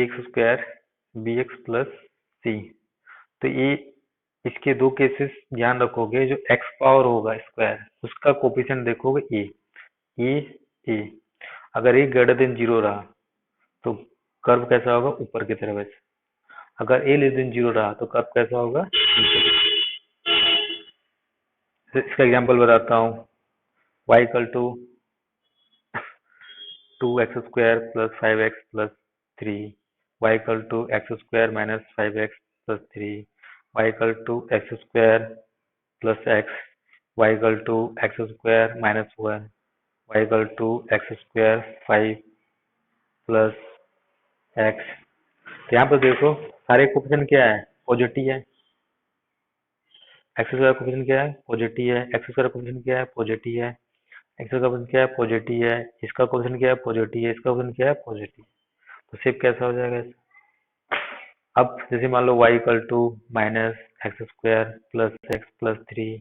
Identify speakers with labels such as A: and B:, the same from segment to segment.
A: X square B X plus C. तो ये इसके दो केसेस ध्यान रखोगे, जो एक्स पावर होगा स्क्वायर उसका कोफिशिएंट देखोगे ए ए। अगर ए ग्रेटर देन जीरो रहा तो कर्व कैसा होगा, ऊपर की तरफ है। अगर ए लेस देन जीरो रहा तो कर्व कैसा होगा, नीचे की तरफ। इसका एग्जांपल बताता हूँ। y equal to 2x² plus 5x plus 3, y equal to x² minus 5x plus 3, y equal to x² plus x, y equal to x² minus 1, y equal to x² 5 plus x। तो यहाँ पर देखो सारे coefficient क्या है, positive है। X square coefficient क्या है, पॉजिटिव है। एक्स स्क्वायर कोफिशिएंट क्या है, पॉजिटिव है। एक्स का कोफिशिएंट क्या है, पॉजिटिव है। इसका कोफिशिएंट क्या है, पॉजिटिव है। इसका कोफिशिएंट क्या है, पॉजिटिव। तो शेप कैसा हो जाएगा ऐसा। अब जैसे मान लो y equal to minus x² plus x plus 3,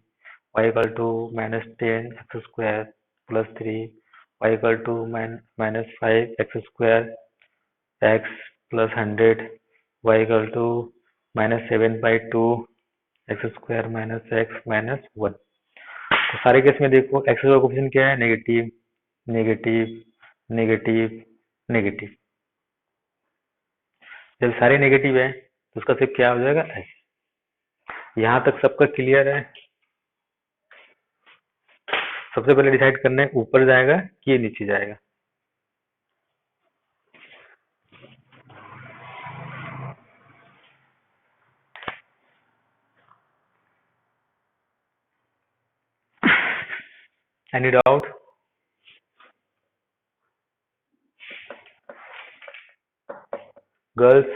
A: y equal to minus 10x² plus 3, y equal to minus 5x² x plus 100, y equal to minus 7/2 x² minus x minus 1। तो सारे केस में देखो एक्स का coefficient क्या है, negative negative negative negative. जब सारे negative है तो उसका शेप क्या हो जाएगा, ऐसे। यहाँ तक सबका क्लियर है। सबसे पहले डिसाइड करना है ऊपर जाएगा कि ये नीचे जाएगा। Any doubt? गर्ल्स?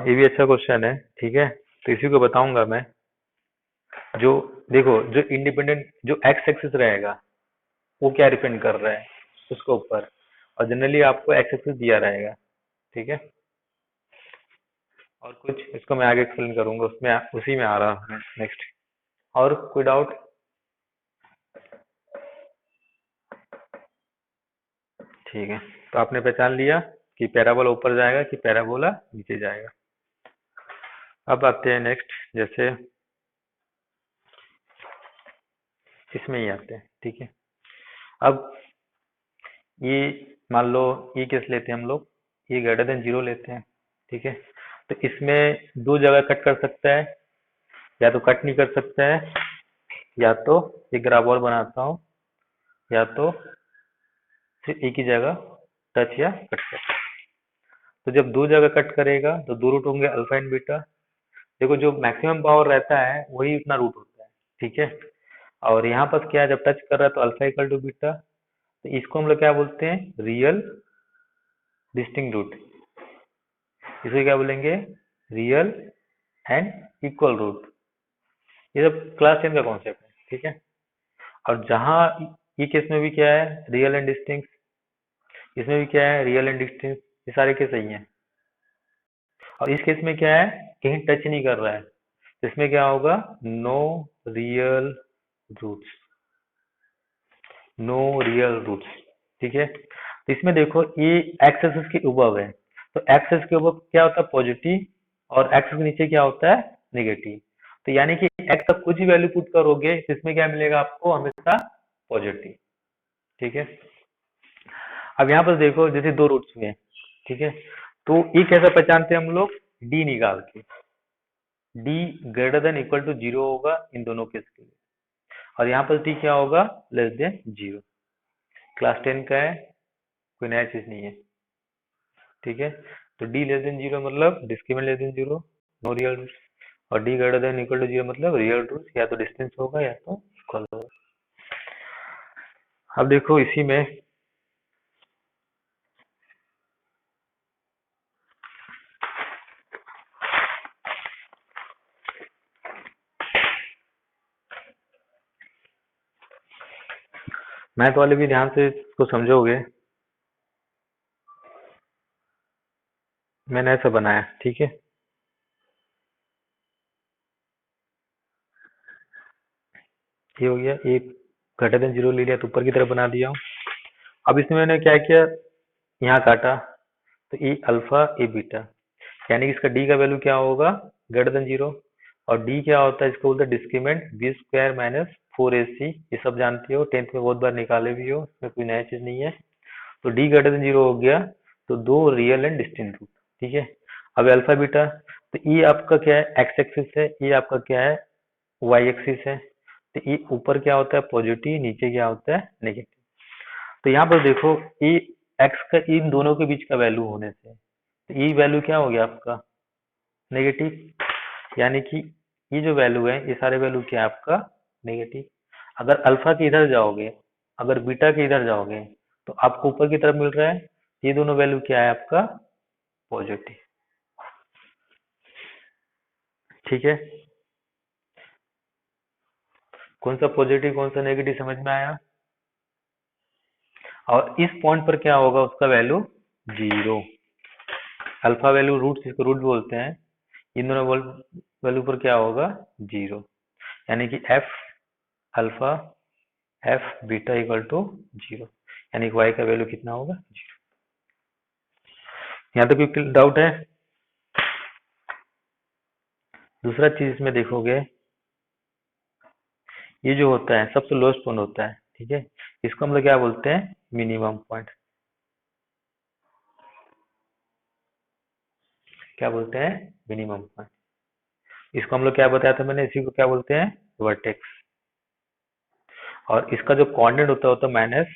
A: ये भी अच्छा क्वेश्चन है, ठीक है। तो इसी को बताऊंगा मैं। जो देखो, जो इंडिपेंडेंट जो एक्स एक्सिस रहेगा वो क्या डिपेंड कर रहा है उसके ऊपर, और जनरली आपको एक्स एक्सिस दिया रहेगा, ठीक है। और कुछ इसको मैं आगे एक्सप्लेन करूंगा, उसमें उसी में आ रहा है नेक्स्ट। और कोई डाउट? ठीक है, तो आपने पहचान लिया कि पैराबोला ऊपर जाएगा कि पैराबोला नीचे जाएगा। अब आते हैं नेक्स्ट, जैसे इसमें ही आते हैं, ठीक है। अब ये मान लो ये केस लेते हैं हम लोग, ये ग्रेटर देन जीरो लेते हैं, ठीक है। तो इसमें दो जगह कट कर सकता है, या तो कट नहीं कर सकता है, या तो एक ग्राफ और बनाता हूँ, या तो सिर्फ एक ही जगह टच या कट कर। तो जब दो जगह कट करेगा तो दो रूट होंगे अल्फा एंड बीटा। देखो जो मैक्सिमम पावर रहता है वही उतना रूट होता है, ठीक है। और यहाँ पर क्या है, जब टच कर रहा है तो अल्फा इक्वल टू बीटा। तो इसको हम लोग क्या बोलते हैं, रियल डिस्टिंक्ट रूट। इसे क्या बोलेंगे, रियल एंड इक्वल रूट। ये सब क्लास 10 का कॉन्सेप्ट है, ठीक है। और जहाँ ये केस में भी क्या है, रियल एंड डिस्टिंक्ट, इसमें भी क्या है, रियल एंड डिस्टिंक्ट। ये सारे केस सही हैं। और इस केस में क्या है, कहीं टच नहीं कर रहा है, इसमें क्या होगा, no real roots, no real roots, ठीक है। तो इसमें देखो ये एक्स एक्सिस के ऊपर है, तो एक्स एक्सिस के ऊपर क्या होता है, पॉजिटिव, और एक्स के नीचे क्या होता है, नेगेटिव। तो यानी कि एक्स का कुछ भी वैल्यू पुट करोगे तो इसमें क्या मिलेगा आपको, हमेशा पॉजिटिव, ठीक है। अब यहाँ पर देखो जैसे दो रूट्स हुए, ठीक है। तो ये कैसे पहचानते हैं हम लोग, डी निकाल के। D greater than equal to zero होगा इन दोनों केस के लिए, और यहाँ पर डी क्या होगा, लेस देन जीरो। क्लास 10 का है, कोई नया चीज नहीं है, ठीक है। तो डी लेस देन जीरो मतलब discriminant less than zero, no real roots. और D greater than equal to zero मतलब रियल रूट्स, या तो डिस्टेंस होगा या तो इक्वल होगा। अब देखो इसी में मैथ वाले भी ध्यान से इसको समझोगे। मैंने ऐसा बनाया, ठीक है। ये हो गया एक, ग्रेटर देन जीरो ले लिया तो ऊपर की तरफ बना दिया हूँ। अब इसमें मैंने क्या किया, यहाँ काटा, तो ई अल्फा ए बीटा, यानी कि इसका डी का वैल्यू क्या होगा, ग्रेटर देन जीरो। और डी क्या होता है, इसको बोलते हैं discriminant, B square minus 4ac, ये सब जानते हो, 10th में बहुत बार निकाले भी हो, इसमें कोई नया चीज नहीं है। तो डी ग्रेटर देन जीरो हो गया, तो दो रियल एंड डिस्टिंक्ट रूट, ठीक है। अब अल्फा बीटा, तो ई आपका क्या है, एक्स एक्सिस है, ई आपका क्या है, वाई एक्सिस है। तो ई ऊपर क्या होता है, पॉजिटिव, नीचे क्या होता है, नेगेटिव। तो यहाँ पर देखो, ई एक्स का इन दोनों के बीच का वैल्यू होने से, तो ई वैल्यू क्या हो गया आपका, नेगेटिव, यानी कि ये जो वैल्यू है, ये सारे वैल्यू क्या है आपका, नेगेटिव। अगर अल्फा के इधर जाओगे, अगर बीटा के इधर जाओगे, तो आपको ऊपर की तरफ मिल रहा है, ये दोनों वैल्यू क्या है आपका, पॉजिटिव, ठीक है। कौन सा पॉजिटिव कौन सा नेगेटिव समझ में आया। और इस पॉइंट पर क्या होगा, उसका value zero, alpha value root, जिसको रूट बोलते हैं, इन दोनों वैल्यू पर क्या होगा, जीरो, यानी कि F alpha F beta equal to zero, यानी कि वाई का वैल्यू कितना होगा, जीरो। यहाँ तक कोई डाउट है। दूसरा चीज इसमें देखोगे, ये जो होता है सबसे लोएस्ट पॉइंट होता है, ठीक है, इसको हम लोग क्या बोलते हैं, मिनिमम पॉइंट, क्या बोलते हैं, मिनिमम पॉइंट। इसको हम लोग क्या बताया था मैंने, इसी को क्या बोलते हैं, वर्टेक्स। और इसका जो कोऑर्डिनेट होता है minus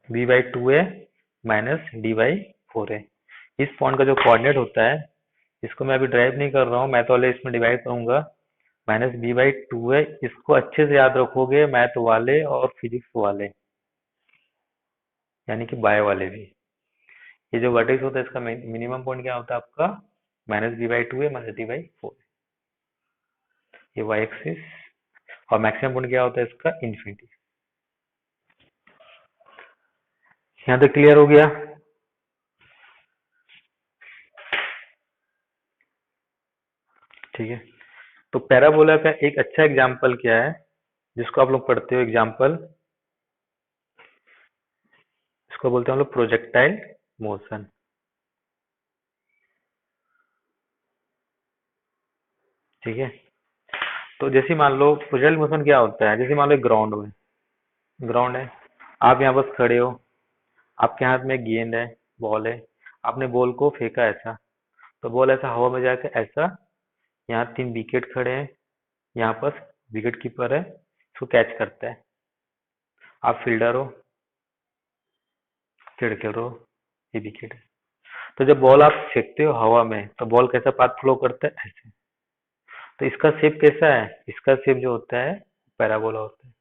A: B by two A minus D by four A. इस पॉइंट का जो कोऑर्डिनेट होता है, इसको मैं अभी ड्राइव नहीं कर रहा हूँ, मैं तो वाले इसमें डिवाइड करूंगा, माइनस बी बाई टू है। इसको अच्छे से याद रखोगे, मैथ वाले और फिजिक्स वाले, यानी कि बायो वाले भी। ये जो वर्टेक्स होता है, इसका मिनिमम पॉइंट क्या होता है आपका, माइनस बी बाई टू है माइनस डी बाई फोर, ये वाई एक्सिस। और मैक्सिमम पॉइंट क्या होता है इसका, इन्फिनिटी। यहाँ तक क्लियर हो गया। ठीक है, तो पैराबोला का एक अच्छा एग्जाम्पल क्या है, जिसको आप लोग पढ़ते हो एग्जाम्पल, इसको बोलते हैं हम लोग प्रोजेक्टाइल मोशन। ठीक है, तो जैसे मान लो प्रोजेक्टाइल मोशन क्या होता है, जैसे मान लो ग्राउंड में, ग्राउंड है, आप यहाँ बस खड़े हो, आपके हाथ में गेंद है, बॉल है, आपने बॉल को फेंका ऐसा, तो बॉल ऐसा हवा में जाकर ऐसा, यहाँ तीन विकेट खड़े हैं, यहाँ पर विकेट कीपर है, इसको कैच करता है, आप फील्डर हो, फील्ड खेल रहे हो, ये विकेट है। तो जब बॉल आप फेंकते हो हवा में, तो बॉल कैसा पाथ फ्लो करता है, ऐसे। तो इसका शेप कैसा है, इसका शेप जो होता है पैराबोला होता है।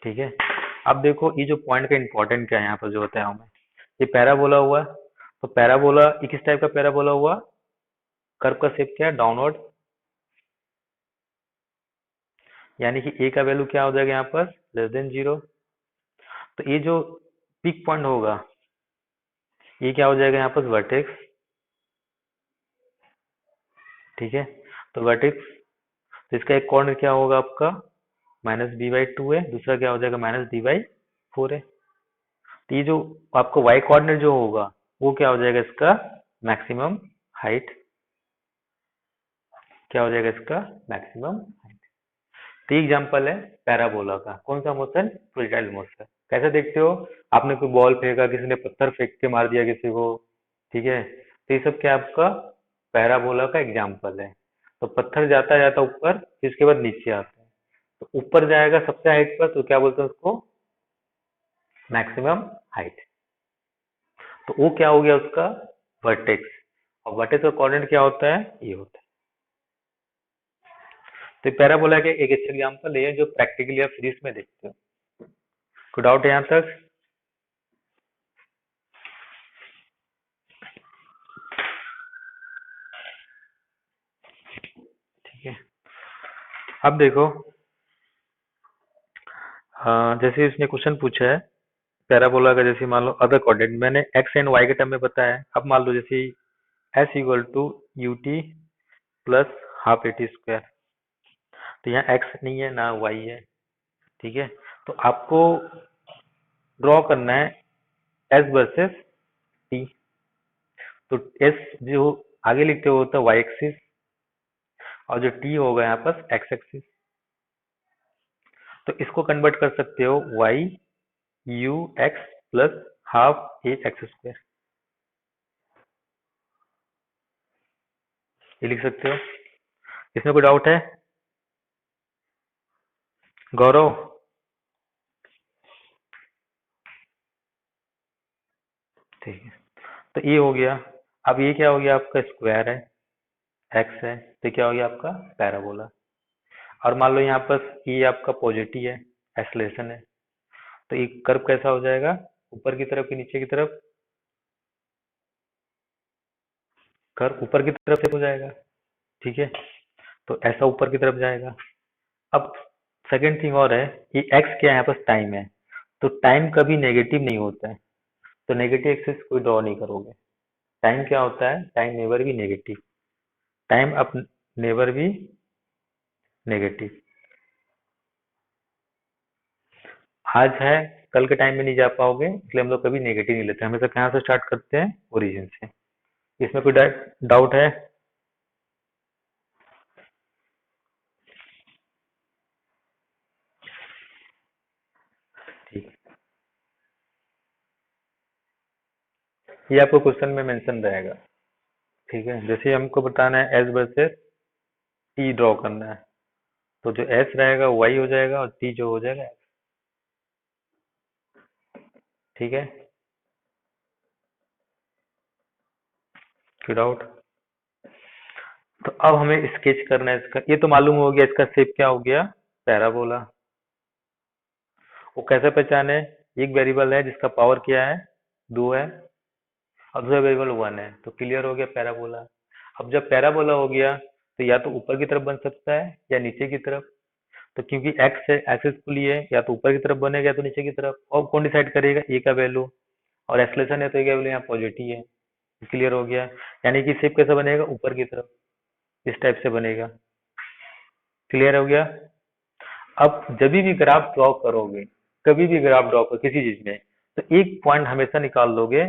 A: ठीक है, अब देखो ये जो पॉइंट का इंपॉर्टेंट क्या है यहाँ पर जो होता है हमें, ये पैराबोला हुआ, तो पैराबोला ये किस टाइप का पैराबोला हुआ, कर्व का शेप क्या है, डाउनवर्ड, यानी कि ए का वैल्यू क्या हो जाएगा यहाँ पर, लेस देन जीरो। तो ये जो पीक पॉइंट होगा, ये क्या हो जाएगा यहाँ पर, वर्टेक्स। ठीक है, तो वर्टेक्स, तो इसका एक कॉर्नर क्या होगा आपका, माइनस बी बाई टू है, दूसरा क्या हो जाएगा, माइनस डी बाई फोर है। तो ये जो आपको वाई कोऑर्डिनेट जो होगा, वो क्या हो जाएगा इसका, मैक्सिमम हाइट, क्या हो जाएगा इसका, मैक्सिमम हाइट। तो एग्जांपल है पैराबोला का, कौन सा मोशन, प्रोजेक्टाइल मोशन। कैसे देखते हो, आपने कोई बॉल फेंका, किसी ने पत्थर फेंक के मार दिया किसी को, ठीक है, तो ये सब क्या आपका पैराबोला का एग्जाम्पल है। तो पत्थर जाता जाता ऊपर, फिर इसके बाद नीचे आता है, तो ऊपर जाएगा सबसे हाइट पर, तो क्या बोलते हैं उसको, मैक्सिमम हाइट। तो वो क्या हो गया उसका, वर्टेक्स। और वर्टेक्स का कोऑर्डिनेट क्या होता है, ये होता है। तो पैराबोला के एक अच्छा एग्जांपल है जो प्रैक्टिकली आप फिजिक्स में देखते हो। कोई डाउट है यहाँ तक। ठीक है, अब देखो, जैसे इसने क्वेश्चन पूछा है पैराबोला का, जैसे मान लो अदर कोऑर्डिनेट मैंने एक्स एंड वाई के टर्म में बताया है। अब मान लो जैसे S equal to U T plus half A T square, तो यहाँ एक्स नहीं है ना वाई है, ठीक है। तो आपको ड्रॉ करना है एस वर्सेस टी। तो एस जो आगे लिखते हो होता है वाई एक्सिस, और जो टी होगा यहाँ पर एक्स एक्सिस। तो इसको कन्वर्ट कर सकते हो why you x plus half A x square, ये लिख सकते हो। इसमें कोई डाउट है गौरव? ठीक है, तो ये हो गया। अब ये क्या हो गया आपका स्क्वायर है, एक्स है, तो क्या हो गया आपका पैराबोला। और मान लो यहाँ पर ये आपका पॉजिटिव है, एक्सलेशन है, तो ये कर्व कैसा हो जाएगा, ऊपर की तरफ कि नीचे की तरफ? कर्व ऊपर की तरफ से हो जाएगा, ठीक है। तो ऐसा ऊपर की तरफ जाएगा। अब सेकंड थिंग और है, ये एक्स क्या है यहाँ पर टाइम है, तो टाइम कभी नेगेटिव नहीं होता है, तो नेगेटिव एक्सिस कोई ड्रॉ नहीं करोगे। टाइम क्या होता है, टाइम नेवर भी नेगेटिव, टाइम अप नेवर भी नेगेटिव। आज है, कल के टाइम में नहीं जा पाओगे, इसलिए हम लोग कभी नेगेटिव नहीं लेते, हमेशा कहाँ से स्टार्ट करते हैं, ओरिजिन से। इसमें कोई डाउट है? ठीक, ये आपको क्वेश्चन में मेंशन रहेगा, ठीक है। जैसे हमको बताना है एस वर्सेस टी ड्रॉ करना है, तो जो एस रहेगा वाई हो जाएगा और टी जो हो जाएगा, ठीक है। कोई डाउट? तो अब हमें स्केच करना है इसका, ये तो मालूम हो गया इसका शेप क्या हो गया, पैराबोला। वो कैसे पहचाने, एक वेरिएबल है जिसका पावर क्या है, 2 है, और दूसरा वेरिएबल 1 है, तो क्लियर हो गया पैराबोला। अब जब पैराबोला हो गया, तो या तो ऊपर की तरफ बन सकता है या नीचे की तरफ। तो क्योंकि एक्स है, एक्सिस को लिए या तो ऊपर की तरफ बनेगा या तो नीचे की तरफ, और कौन डिसाइड करेगा, ए का वैल्यू। और एक्सलेशन है तो ए का वैल्यू यहाँ पॉजिटिव है, क्लियर हो गया। यानी कि शेप कैसा बनेगा, ऊपर की तरफ, इस टाइप से बनेगा, क्लियर हो गया। अब जब भी ग्राफ ड्रॉ करोगे, कभी भी ग्राफ ड्रॉ करो किसी चीज में, तो एक पॉइंट हमेशा निकाल लोगे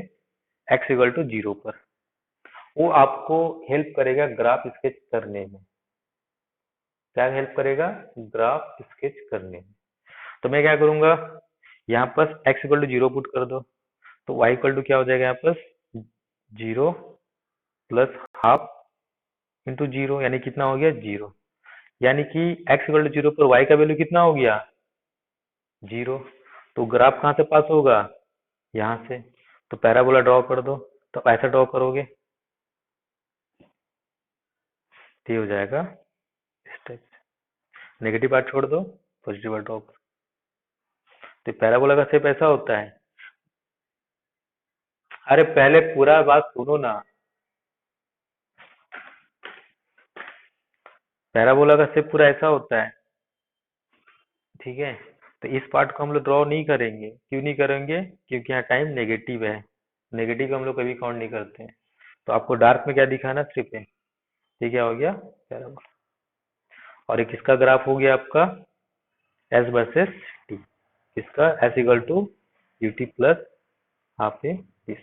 A: एक्स इक्वल टू 0 पर, वो आपको हेल्प करेगा ग्राफ स्केच करने में। क्या हेल्प करेगा, ग्राफ स्केच करने में। तो मैं क्या करूंगा, यहाँ पर एक्स इक्वल टू 0 पुट कर दो, तो वाई इक्वल टू क्या हो जाएगा यहाँ पर 0 प्लस हाफ इंटू 0, यानी कितना हो गया 0। यानी कि एक्स इक्वल टू 0 पर वाई का वैल्यू कितना हो गया 0। तो ग्राफ कहाँ से पास होगा, यहाँ से। तो पैराबोला ड्रॉ कर दो, तो ऐसा ड्रॉ करोगे तो ये हो जाएगा इस टाइप से। नेगेटिव पार्ट छोड़ दो, पॉजिटिव पार्ट ड्रॉ करो। तो पैराबोला का शेप ऐसा होता है। अरे पहले पूरा बात सुनो ना, पैराबोला का शेप पूरा ऐसा होता है, ठीक है। तो इस पार्ट को हम लोग ड्रॉ नहीं करेंगे, क्यों नहीं करेंगे, क्योंकि यहाँ टाइम नेगेटिव है, नेगेटिव को हम लोग कभी काउंट नहीं करते हैं। तो आपको डार्क में क्या दिखाना, सिर्फ है, ये क्या हो गया पैराबोला। और एक किसका ग्राफ हो गया आपका, एस वर्सेस टी, किसका, S equal to U T plus half A T.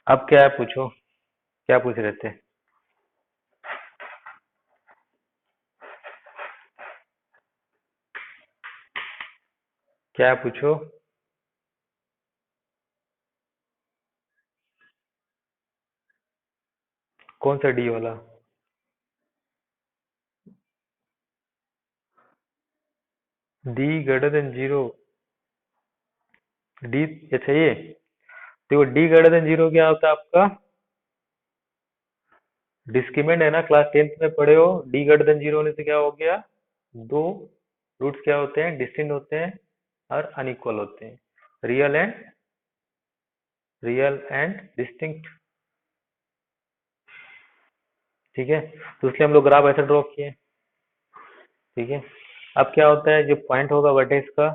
A: अब क्या है पूछो, क्या पूछ रहे थे? क्या है पूछो? कौन सा डी वाला? डी ग्रेटर देन 0, डी, अच्छा ये, तो डी ग्रेटर देन 0 क्या होता है आपका, डिस्क्रिमिनेंट है ना, क्लास 10th में पढ़े हो। डी ग्रेटर देन 0 होने से क्या हो गया, दो रूट्स क्या होते हैं, डिस्टिंक्ट होते हैं और अनइक्वल होते हैं, रियल एंड डिस्टिंक्ट, ठीक है। तो इसलिए हम लोग ग्राफ ऐसे ड्रॉ किए, ठीक है। अब क्या होता है, जो पॉइंट होगा वर्टेक्स का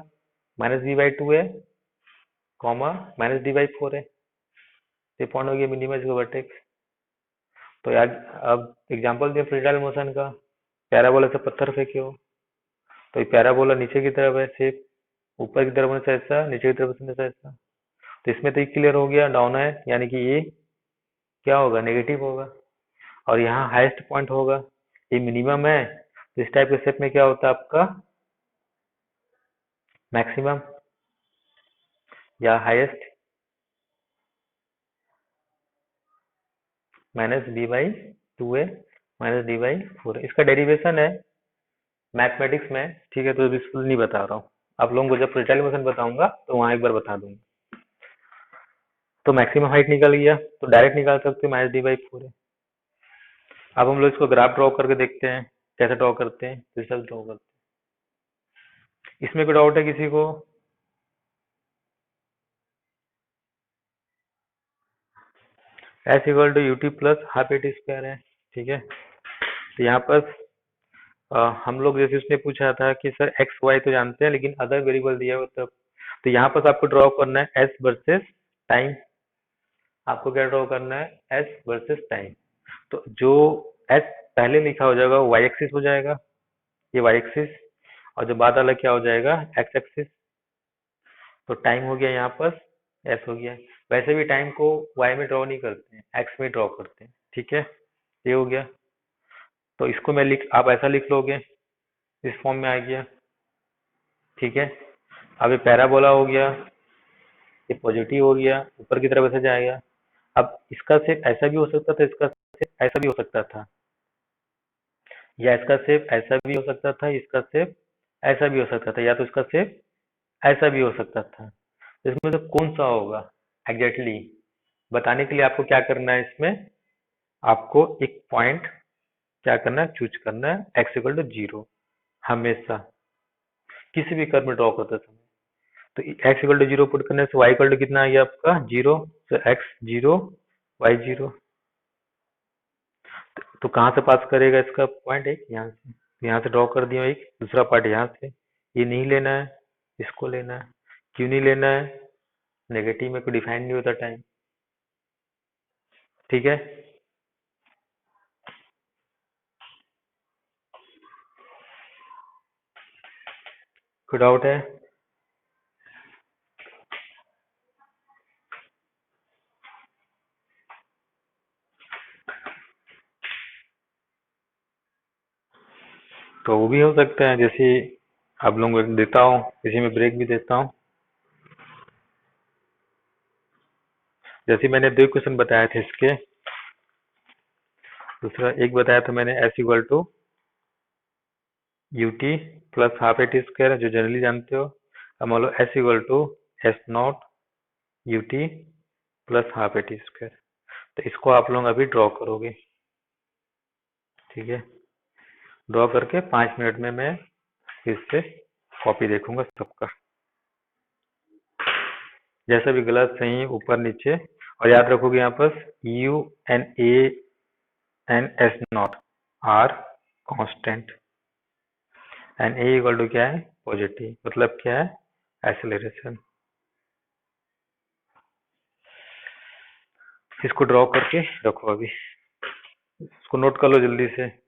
A: -b/2 है, कॉमा -d/4 है, ये पॉइंट हो गया मिनिमम इसका वर्टेक्स। तो यार अब एग्जांपल दिया फ्रीस्टाइल मोशन का, पैराबोला से पत्थर फेंके हो, तो ये पैराबोला नीचे की तरफ है शेप, ऊपर की तरफ होने से ऐसा, नीचे की तरफ होने से ऐसा। तो इसमें तो ये क्लियर हो गया डाउन है, यानी कि ये क्या होगा, नेगेटिव होगा। और यहाँ हाईएस्ट पॉइंट होगा, ये मिनिमम है, तो इस टाइप के शेप में क्या होता है आपका मैक्सिमम या highest, minus B by 2a minus D by 4। इसका डेरिवेशन है मैथमेटिक्स में, ठीक है, तो बिल्कुल नहीं बता रहा हूँ। आप लोगों को जब फ्रीस्टाइल मोशन बताऊंगा तो वहां एक बार बता दूंगा। तो मैक्सिमम हाइट निकल गया, तो डायरेक्ट निकाल सकते हो, माइनस डी बाई 4 है। अब हम लोग इसको ग्राफ ड्रॉ करके देखते हैं कैसे ड्रॉ करते हैं, रिजल्ट ड्रॉ करते हैं। इसमें कोई डाउट है किसी को? S equal to U T plus half A T square है, ठीक है। तो यहाँ पर हम लोग जैसे उसने पूछा था कि सर एक्स वाई तो जानते हैं, लेकिन अदर वेरिएबल दिया हो तब। तो यहाँ पर आपको ड्रॉ करना है एस वर्सेस टाइम। आपको क्या ड्रॉ करना है, एस वर्सेस टाइम। तो जो एस पहले लिखा हो जाएगा वो वाई एक्सिस हो जाएगा, ये वाई एक्सिस, और जो बाद वाला क्या हो जाएगा, एक्स एक्सिस। तो टाइम हो गया यहाँ पर, एस हो गया। वैसे भी टाइम को वाई में ड्रॉ नहीं करते हैं, एक्स में ड्रॉ करते हैं, ठीक है। ये हो गया। तो इसको मैं लिख, आप ऐसा लिख लोगे, इस फॉर्म में आ गया, ठीक है। अब ये पैराबोला हो गया, ये पॉजिटिव हो गया, ऊपर की तरफ ऐसे जाएगा। अब इसका शेप ऐसा भी हो सकता था, इसका शेप ऐसा भी हो सकता था, या इसका शेप ऐसा भी हो सकता था, इसका शेप ऐसा भी हो सकता था, या तो इसका शेप ऐसा भी हो सकता था। तो इसमें से कौन सा होगा एग्जैक्टली बताने के लिए आपको क्या करना है, इसमें आपको एक पॉइंट क्या करना है, चूज करना है, एक्स इक्वल टू 0 हमेशा किसी भी कर्व में ड्रॉ करते समय। तो एक्स इक्वल टू 0 पुट करने से वाई इक्वल टू कितना आ गया आपका 0, तो एक्स 0 वाई 0। तो कहाँ से पास करेगा इसका पॉइंट, एक यहाँ से, तो यहाँ से ड्रॉ कर दिया एक, दूसरा पार्ट यहाँ से। ये नहीं लेना है, इसको लेना है। क्यों नहीं लेना है, नेगेटिव में कोई डिफाइन नहीं होता टाइम, ठीक है। कोई डाउट है? तो वो भी हो सकता है, जैसे आप लोगों को देता हूँ, इसी में ब्रेक भी देता हूँ। जैसे मैंने दो क्वेश्चन बताए थे इसके, दूसरा एक बताया था मैंने S equal to U T plus half A T square, जो जनरली जानते हो। अब मान लो S equal to S naught U T plus half A T square. तो इसको आप लोग अभी ड्रॉ करोगे, ठीक है। ड्रॉ करके 5 मिनट में मैं फिर से कॉपी देखूंगा सबका, जैसा भी गलत सही ऊपर नीचे। और याद रखोगे यहाँ पर U N A N S naught are constant, N A equal to क्या है, पॉजिटिव, मतलब क्या है, एक्सेलरेशन। इसको ड्रॉ करके रखो अभी, इसको नोट कर लो जल्दी से।